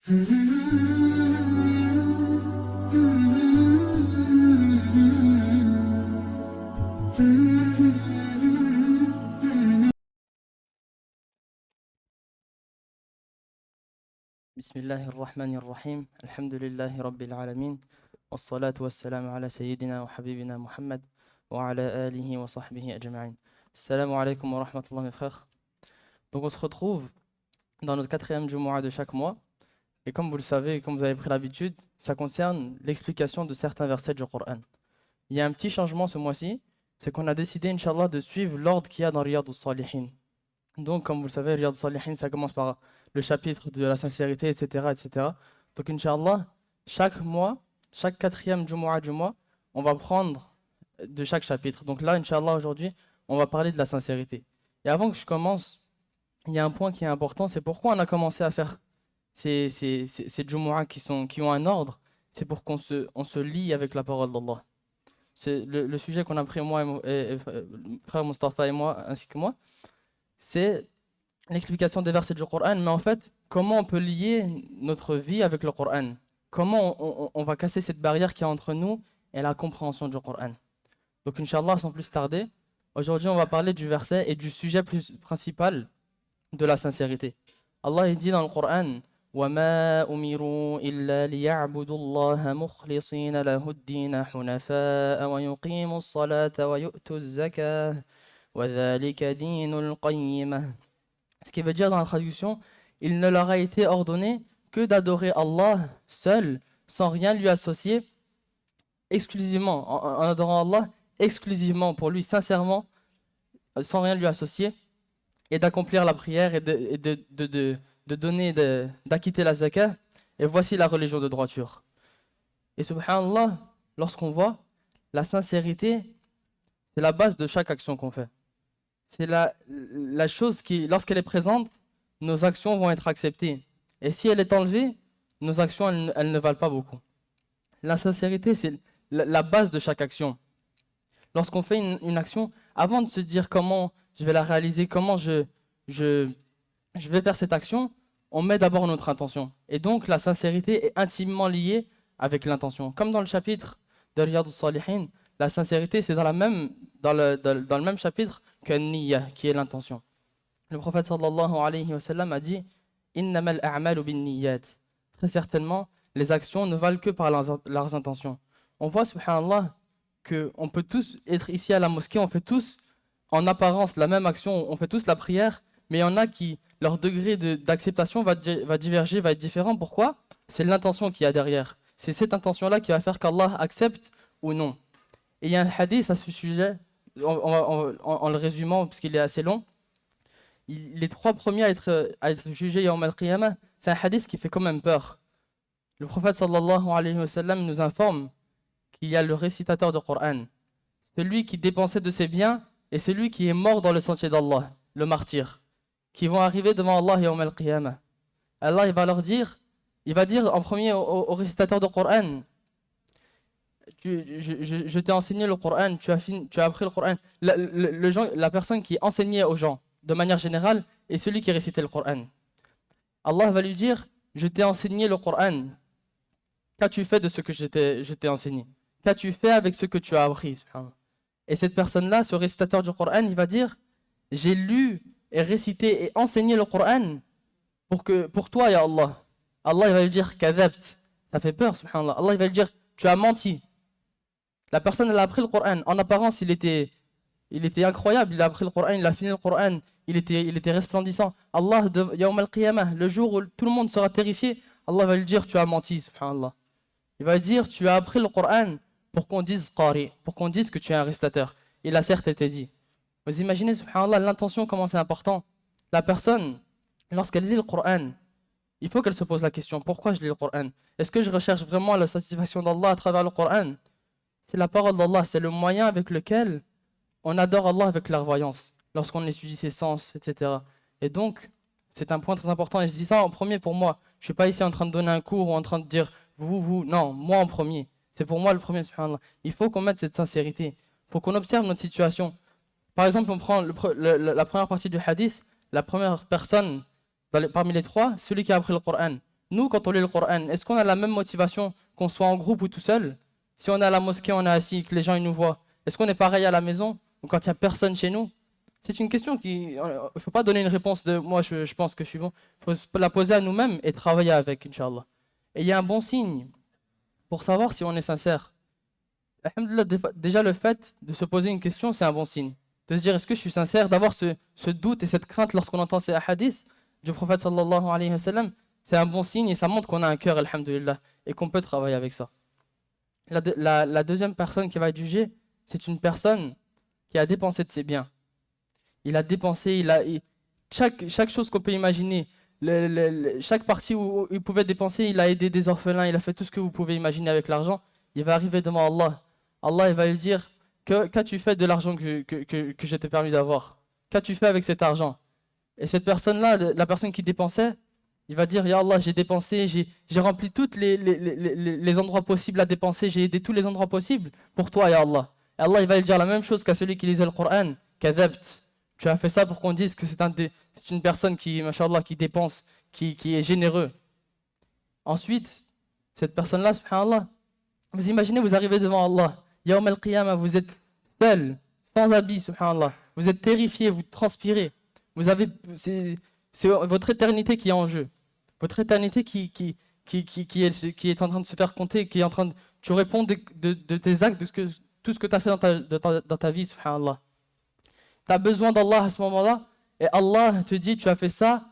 بسم الله الرحمن الرحيم الحمد لله رب العالمين والصلاة والسلام على سيدنا وحبيبنا Muhammad وعلى آله وصحبه أجمعين. Assalamu alaikum wa rahmatullah mes frères. Donc on se retrouve dans notre quatrième Jumu'ah de chaque mois. Et comme vous le savez, et comme vous avez pris l'habitude, ça concerne l'explication de certains versets du Coran. Il y a un petit changement ce mois-ci, c'est qu'on a décidé, Inch'Allah, de suivre l'ordre qu'il y a dans Riyad al-Salihin. Donc, comme vous le savez, Riyad al-Salihin, ça commence par le chapitre de la sincérité, etc., etc. Donc, Inch'Allah, chaque mois, chaque quatrième Jumu'ah du mois, on va prendre de chaque chapitre. Donc là, Inch'Allah, aujourd'hui, on va parler de la sincérité. Et avant que je commence, il y a un point qui est important, c'est pourquoi on a commencé à faire ces Jumu'ah qui ont un ordre, c'est pour qu'on se lie avec la parole d'Allah. C'est le sujet qu'on a pris, moi, frère Mustafa et moi, ainsi que moi, c'est l'explication des versets du Coran, mais en fait, comment on peut lier notre vie avec le Coran? Comment on va casser cette barrière qui est entre nous et la compréhension du Coran? Donc, Inch'Allah, sans plus tarder, aujourd'hui, on va parler du verset et du sujet principal de la sincérité. Allah il dit dans le Coran, وَمَا أُمِرُوا إِلَّا لِيَعْبُدُوا اللَّهَ مُخْلِصِينَ لَهُ الدِّينَ حُنَفَاءَ وَيُقِيمُوا الصَّلَاةَ وَيُؤْتُوا الزَّكَاةَ وَذَلِكَ دِينُ الْقَيِّمَةِ. Ce qui veut dire dans la traduction, il ne leur a été ordonné que d'adorer Allah seul, sans rien lui associer, exclusivement, en adorant Allah exclusivement pour lui, sincèrement, sans rien lui associer, et d'accomplir la prière et de donner, d'acquitter la zakat. Et voici la religion de droiture. Et subhanallah, lorsqu'on voit la sincérité, c'est la base de chaque action qu'on fait. C'est la chose qui, lorsqu'elle est présente, nos actions vont être acceptées. Et si elle est enlevée, nos actions, elles ne valent pas beaucoup. La sincérité, c'est la base de chaque action. Lorsqu'on fait une action, avant de se dire comment je vais la réaliser, comment je vais faire cette action, on met d'abord notre intention. Et donc, la sincérité est intimement liée avec l'intention. Comme dans le chapitre de Riyad al-Salihin, la sincérité, c'est dans le même chapitre que Niyya, qui est l'intention. Le prophète sallallahu alayhi wa sallam a dit Innamal a'malu bin niyyat. Très certainement, les actions ne valent que par leurs intentions. On voit, subhanallah, qu'on peut tous être ici à la mosquée, on fait tous en apparence la même action, on fait tous la prière, mais il y en a qui, leur degré d'acceptation va diverger, va être différent. Pourquoi? C'est l'intention qu'il y a derrière. C'est cette intention-là qui va faire qu'Allah accepte ou non. Et il y a un hadith à ce sujet, en le résumant, parce qu'il est assez long. Les trois premiers à être jugés Yawm al-Qiyamah, c'est un hadith qui fait quand même peur. Le prophète sallallahu alayhi wa sallam nous informe qu'il y a le récitateur du Coran, celui qui dépensait de ses biens et celui qui est mort dans le sentier d'Allah, le martyr, qui vont arriver devant Allah Yawm al-Qiyamah. Allah il va leur dire, il va dire en premier au récitateur du Coran, je t'ai enseigné le Coran, tu as appris le Coran. La personne qui enseignait aux gens, de manière générale, est celui qui récitait le Coran. Allah va lui dire, je t'ai enseigné le Coran. Qu'as-tu fait de ce que je t'ai enseigné? Qu'as-tu fait avec ce que tu as appris? Et cette personne-là, ce récitateur du Coran, il va dire, j'ai lu et récité et enseigné le Coran pour toi, ya Allah. Allah il va lui dire, kadhabt. Ça fait peur, subhanallah. Allah il va lui dire, tu as menti. La personne, elle a appris le Coran. En apparence, il était incroyable. Il a appris le Coran, il a fini le Coran. Il était resplendissant. Allah, Yawm al-Qiyamah, le jour où tout le monde sera terrifié, Allah va lui dire, tu as menti, subhanallah. Il va dire, tu as appris le Coran pour qu'on dise qari, pour qu'on dise que tu es un récitateur. Il a certes été dit. Vous imaginez, subhanallah, l'intention, comment c'est important. La personne, lorsqu'elle lit le Coran, il faut qu'elle se pose la question, pourquoi je lis le Coran? Est-ce que je recherche vraiment la satisfaction d'Allah à travers le Coran? C'est la parole d'Allah, c'est le moyen avec lequel on adore Allah avec clairvoyance, lorsqu'on étudie ses sens, etc. Et donc, c'est un point très important, et je dis ça en premier pour moi. Je ne suis pas ici en train de donner un cours ou en train de dire vous, non, moi en premier. C'est pour moi le premier, subhanallah. Il faut qu'on mette cette sincérité, il faut qu'on observe notre situation. Par exemple, on prend la première partie du hadith, la première personne parmi les trois, celui qui a appris le Coran. Nous, quand on lit le Coran, est-ce qu'on a la même motivation qu'on soit en groupe ou tout seul? Si on est à la mosquée, on est assis, que les gens ils nous voient, est-ce qu'on est pareil à la maison ou quand il n'y a personne chez nous? C'est une question qui. Il ne faut pas donner une réponse de moi, je pense que je suis bon. Il faut la poser à nous-mêmes et travailler avec, Inch'Allah. Et il y a un bon signe pour savoir si on est sincère. Alhamdoulilah, déjà le fait de se poser une question, c'est un bon signe. De se dire, est-ce que je suis sincère? D'avoir ce doute et cette crainte lorsqu'on entend ces hadiths du prophète sallallahu alayhi wa sallam, c'est un bon signe et ça montre qu'on a un cœur, alhamdoulilah, et qu'on peut travailler avec ça. La deuxième personne qui va être jugée, c'est une personne qui a dépensé de ses biens. Il a dépensé, chaque chose qu'on peut imaginer, chaque partie où il pouvait dépenser, il a aidé des orphelins, il a fait tout ce que vous pouvez imaginer avec l'argent. Il va arriver devant Allah. Allah il va lui dire, qu'as-tu fait de l'argent que je t'ai permis d'avoir? Qu'as-tu fait avec cet argent? Et cette personne-là, la personne qui dépensait, il va dire, Ya Allah, j'ai dépensé, j'ai rempli tous les endroits possibles à dépenser, j'ai aidé tous les endroits possibles pour toi, Ya Allah. Et Allah il va lui dire la même chose qu'à celui qui lisait le Coran, Kadhabt. Tu as fait ça pour qu'on dise que c'est une personne qui, machallah, qui dépense, qui est généreux. Ensuite, cette personne-là, subhanallah, vous imaginez, vous arrivez devant Allah, Yawm al-Qiyamah, vous êtes seul, sans habit, subhanallah. Vous êtes terrifié, vous transpirez. C'est votre éternité qui est en jeu. Votre éternité qui est en train de se faire compter, qui est en train de. Tu réponds de tes actes, tout ce que tu as fait dans ta vie, subhanallah. Tu as besoin d'Allah à ce moment-là, et Allah te dit, tu as fait ça,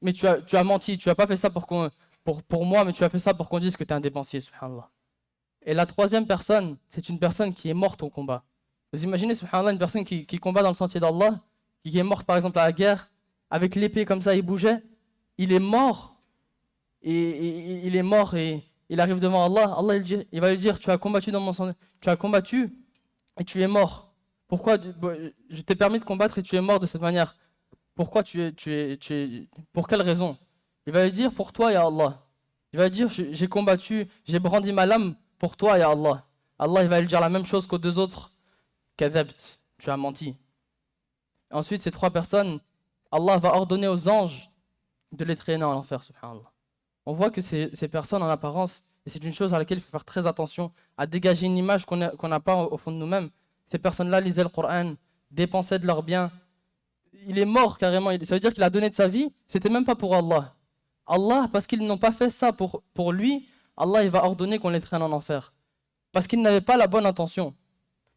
mais tu as menti. Tu n'as pas fait ça pour moi, mais tu as fait ça pour qu'on dise que tu es un dépensier, subhanallah. Et la troisième personne, c'est une personne qui est morte au combat. Vous imaginez, subhanallah, une personne qui combat dans le sentier d'Allah, qui est morte par exemple à la guerre, avec l'épée comme ça, il bougeait, il est mort, et il est mort, et il arrive devant Allah, Allah il va lui dire, tu as combattu dans mon sang, tu as combattu, et tu es mort. Pourquoi je t'ai permis de combattre et tu es mort de cette manière? Pourquoi pour quelle raison? Il va lui dire, pour toi, ya Allah. Il va lui dire, j'ai combattu, j'ai brandi ma lame pour toi, ya Allah. Allah il va lui dire la même chose qu'aux deux autres. Kadhabt, tu as menti. Ensuite, ces trois personnes, Allah va ordonner aux anges de les traîner en enfer, subhanallah. On voit que ces personnes en apparence, et c'est une chose à laquelle il faut faire très attention, à dégager une image qu'on n'a pas au fond de nous-mêmes. Ces personnes-là lisaient le Coran, dépensaient de leurs biens. Il est mort carrément, ça veut dire qu'il a donné de sa vie, c'était même pas pour Allah. Allah, parce qu'ils n'ont pas fait ça pour lui, Allah il va ordonner qu'on les traîne en enfer. Parce qu'ils n'avaient pas la bonne intention.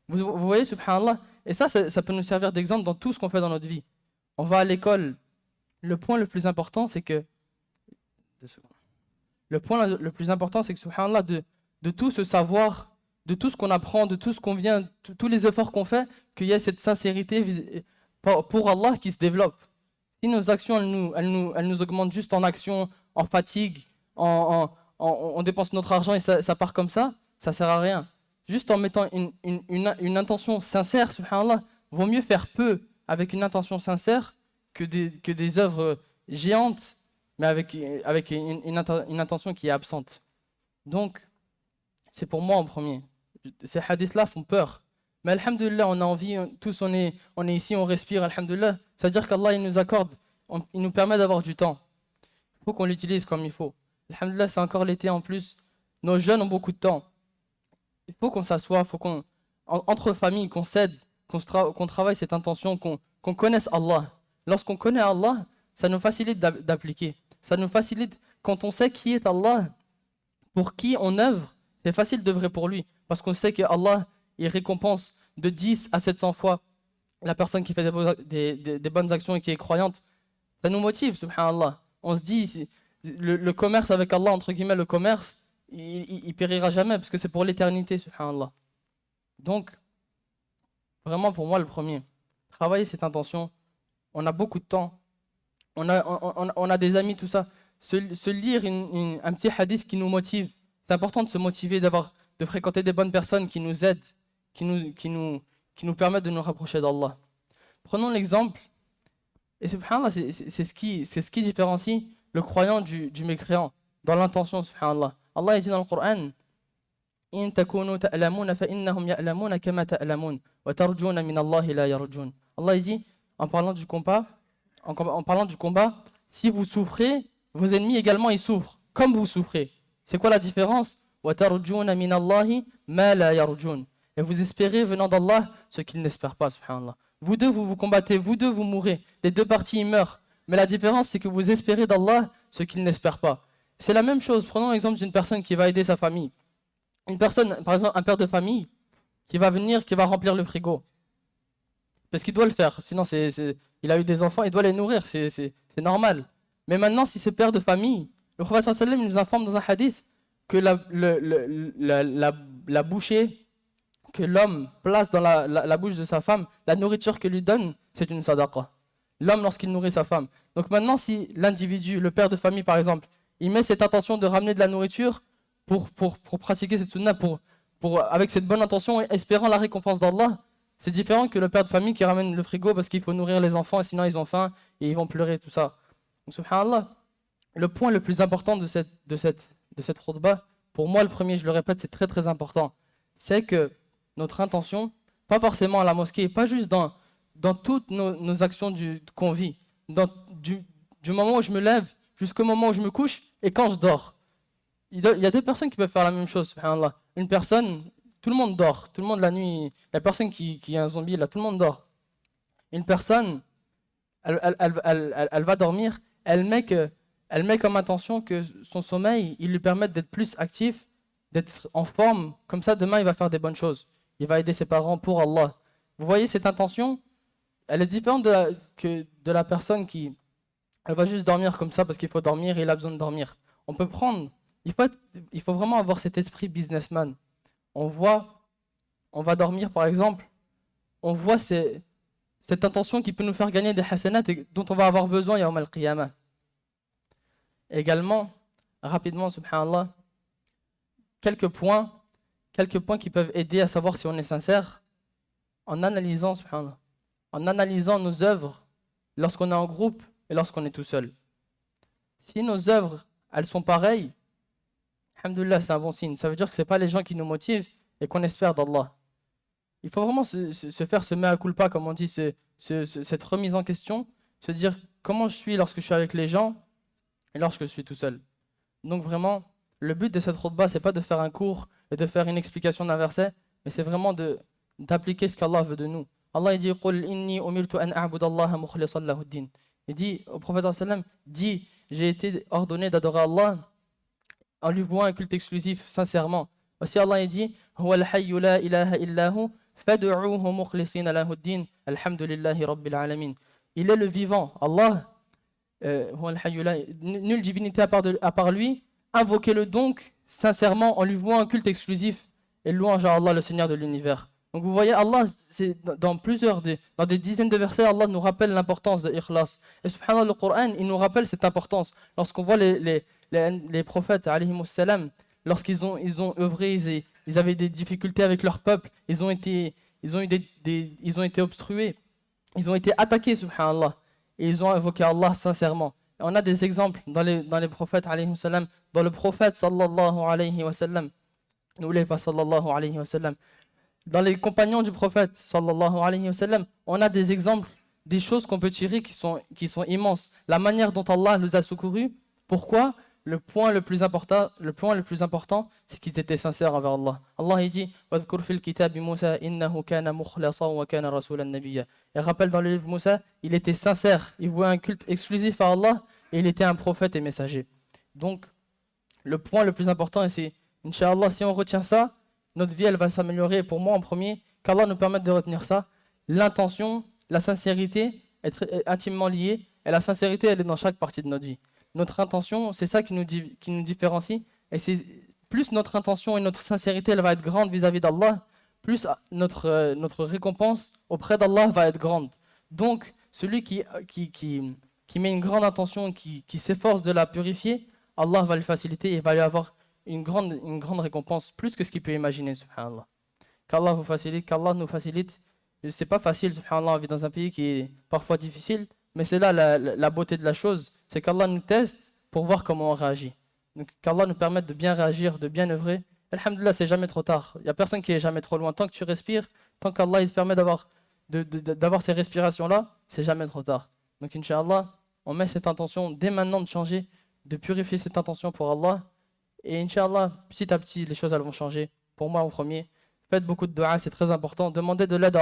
Vous voyez, subhanallah, et ça peut nous servir d'exemple dans tout ce qu'on fait dans notre vie. On va à l'école, le point le plus important c'est que, subhanallah, de tout ce savoir, de tout ce qu'on apprend, de tout ce qu'on vient, tous les efforts qu'on fait, qu'il y ait cette sincérité pour Allah qui se développe. Si nos actions, elles nous augmentent juste en action, en fatigue, on dépense notre argent et ça part comme ça ne sert à rien. Juste en mettant une intention sincère, subhanallah, vaut mieux faire peu avec une intention sincère que des œuvres géantes, mais avec une intention qui est absente. Donc, c'est pour moi en premier. Ces hadiths-là font peur. Mais alhamdoulilah, on a envie, tous on est ici, on respire, alhamdoulilah. Ça veut dire qu'Allah il nous accorde, il nous permet d'avoir du temps. Il faut qu'on l'utilise comme il faut. Alhamdoulilah, c'est encore l'été en plus. Nos jeunes ont beaucoup de temps. Il faut qu'on s'assoie, entre familles, qu'on s'aide, qu'on travaille cette intention, qu'on connaisse Allah. Lorsqu'on connaît Allah, ça nous facilite d'appliquer. Ça nous facilite, quand on sait qui est Allah, pour qui on œuvre, c'est facile d'œuvrer pour lui. Parce qu'on sait que Allah, il récompense de 10 à 700 fois la personne qui fait des bonnes actions et qui est croyante. Ça nous motive, subhanallah. On se dit, le commerce avec Allah, entre guillemets, le commerce, il périra jamais parce que c'est pour l'éternité, subhanallah. Donc, vraiment pour moi, le premier, travailler cette intention. On a beaucoup de temps. On a des amis, tout ça. Se lire un petit hadith qui nous motive. C'est important de se motiver, de fréquenter des bonnes personnes qui nous aident, qui nous permettent de nous rapprocher d'Allah. Prenons l'exemple, et subhanallah, c'est ce qui différencie le croyant du mécréant, dans l'intention, subhanallah. Allah dit dans le Coran, إن تكونوا تألمون فإنهم يألمون كما تألمون وترجون من الله لا يرجون. Allah dit, en parlant du combat, si vous souffrez, vos ennemis également ils souffrent. comme vous souffrez. C'est quoi la différence? وَتَرْجُونَ مِنَ اللَّهِ مَا لَا يَرْجُونَ. Et vous espérez venant d'Allah ce qu'ils n'espèrent pas, subhanallah. Vous deux, vous vous combattez, vous deux, vous mourrez. Les deux parties, ils meurent. Mais la différence, c'est que vous espérez d'Allah ce qu'ils n'espèrent pas. C'est la même chose. Prenons l'exemple d'une personne qui va aider sa famille. Une personne, par exemple, un père de famille, qui va venir, qui va remplir le frigo. Parce qu'il doit le faire. Sinon, il a eu des enfants, il doit les nourrir. C'est normal. Mais maintenant, si c'est père de famille, le prophète sallallahu alayhi wa sallam nous informe dans un hadith que la bouchée que l'homme place dans la bouche de sa femme, la nourriture qu'il lui donne, c'est une sadaqa. L'homme lorsqu'il nourrit sa femme. Donc maintenant, si l'individu, le père de famille par exemple, il met cette intention de ramener de la nourriture pour pratiquer cette sunna, avec cette bonne intention et espérant la récompense d'Allah, c'est différent que le père de famille qui ramène le frigo parce qu'il faut nourrir les enfants et sinon ils ont faim et ils vont pleurer, tout ça. Donc subhanallah, le point le plus important de cette khutbah, pour moi le premier, je le répète, c'est très très important, c'est que notre intention, pas forcément à la mosquée, pas juste dans toutes nos actions qu'on vit, du moment où je me lève jusqu'au moment où je me couche et quand je dors. Il y a deux personnes qui peuvent faire la même chose, subhanallah. Une personne, tout le monde dort, tout le monde la nuit, il n'y a personne qui est un zombie là, tout le monde dort. Une personne, elle va dormir, elle met comme intention que son sommeil, il lui permette d'être plus actif, d'être en forme, comme ça demain il va faire des bonnes choses. Il va aider ses parents pour Allah. Vous voyez cette intention, elle est différente de la personne qui elle va juste dormir comme ça parce qu'il faut dormir et il a besoin de dormir. On peut prendre, il faut vraiment avoir cet esprit businessman. On va dormir par exemple, on voit cette intention qui peut nous faire gagner des hasanat et dont on va avoir besoin yawm al-qiyamah. Également, rapidement, subhanallah, quelques points qui peuvent aider à savoir si on est sincère en analysant, subhanallah, en analysant nos œuvres lorsqu'on est en groupe et lorsqu'on est tout seul. Si nos œuvres, elles sont pareilles, alhamdoulilah, c'est un bon signe. Ça veut dire que ce n'est pas les gens qui nous motivent et qu'on espère d'Allah. Il faut vraiment se faire ce mea culpa, comme on dit, cette remise en question, se dire comment je suis lorsque je suis avec les gens et lorsque je suis tout seul. Donc vraiment, le but de cette khutbah, c'est pas de faire un cours et de faire une explication d'un verset, mais c'est vraiment d'appliquer ce qu'Allah veut de nous. Allah il dit قُلْ إِنِّي أُمِرْتُ أَنْ أَعْبُدَ اللَّهَ مُخْلِصًا لَهُ الدِّينَ. Il dit au prophète sallallahu alayhi wa sallam, dit, j'ai été ordonné d'adorer Allah en lui vouant un culte exclusif, sincèrement. Aussi Allah il dit هُوَ الْحَيُّ لَا إِلَهَ إِلَّا هُ فَادْعُوهُ مُخْلِصِينَ لَهُ الدِّينَ الْحَمْدُ لِلَّهِ رَبِّ الْعَالَمِينَ. Il est le vivant, Allah, nulle divinité à part lui, invoquez-le donc sincèrement en lui vouant un culte exclusif et louange à Allah, le Seigneur de l'univers. Donc vous voyez, Allah, dans des dizaines de versets, Allah nous rappelle l'importance de l'ikhlas. Et subhanallah, le Coran, il nous rappelle cette importance. Lorsqu'on voit les prophètes, alayhimus salam, lorsqu'ils ont œuvré, ils avaient des difficultés avec leur peuple, ils ont été obstrués, ils ont été attaqués, subhanallah, et ils ont invoqué Allah sincèrement. Et on a des exemples dans les prophètes, alayhimus salam, dans le prophète, sallallahu alayhi wa sallam, n'oubliez pas sallallahu alayhi wa sallam, dans les compagnons du prophète sallallahu alayhi wa sallam, on a des exemples, des choses qu'on peut tirer qui sont immenses. La manière dont Allah nous a secourus. Pourquoi? Le point le plus important, c'est qu'ils étaient sincères envers Allah. Allah il dit وَاذْكُرْ فِي الْكِتَابِ مُوسَى إِنَّهُ كَانَ مُخْلَصًا وَكَانَ رَسُولًا نَبِيًّا. Et rappelle dans le livre Moussa, il était sincère, il vouait un culte exclusif à Allah et il était un prophète et messager. Donc, le point le plus important, c'est, Inch'Allah, si on retient ça, notre vie elle va s'améliorer. Pour moi en premier, qu'Allah nous permette de retenir ça. L'intention, la sincérité, être intimement liée. Et la sincérité, elle est dans chaque partie de notre vie. Notre intention, c'est ça qui nous différencie. Et c'est plus notre intention et notre sincérité, elle va être grande vis-à-vis d'Allah, plus notre récompense auprès d'Allah va être grande. Donc, celui qui met une grande intention, qui s'efforce de la purifier, Allah va le faciliter et va lui avoir une grande récompense, plus que ce qu'il peut imaginer, subhanallah. Qu'Allah vous facilite, qu'Allah nous facilite. C'est pas facile, subhanallah, on vit dans un pays qui est parfois difficile, mais c'est là la beauté de la chose, c'est qu'Allah nous teste pour voir comment on réagit. Donc qu'Allah nous permette de bien réagir, de bien œuvrer. Alhamdulillah, c'est jamais trop tard. Il n'y a personne qui est jamais trop loin. Tant que tu respires, tant qu'Allah il te permet d'avoir ces respirations-là, c'est jamais trop tard. Donc Inch'Allah, on met cette intention dès maintenant de changer de purifier cette intention pour Allah. Et Inch'Allah, petit à petit, les choses elles vont changer. Pour moi en premier, faites beaucoup de dua, c'est très important. Demandez de l'aide à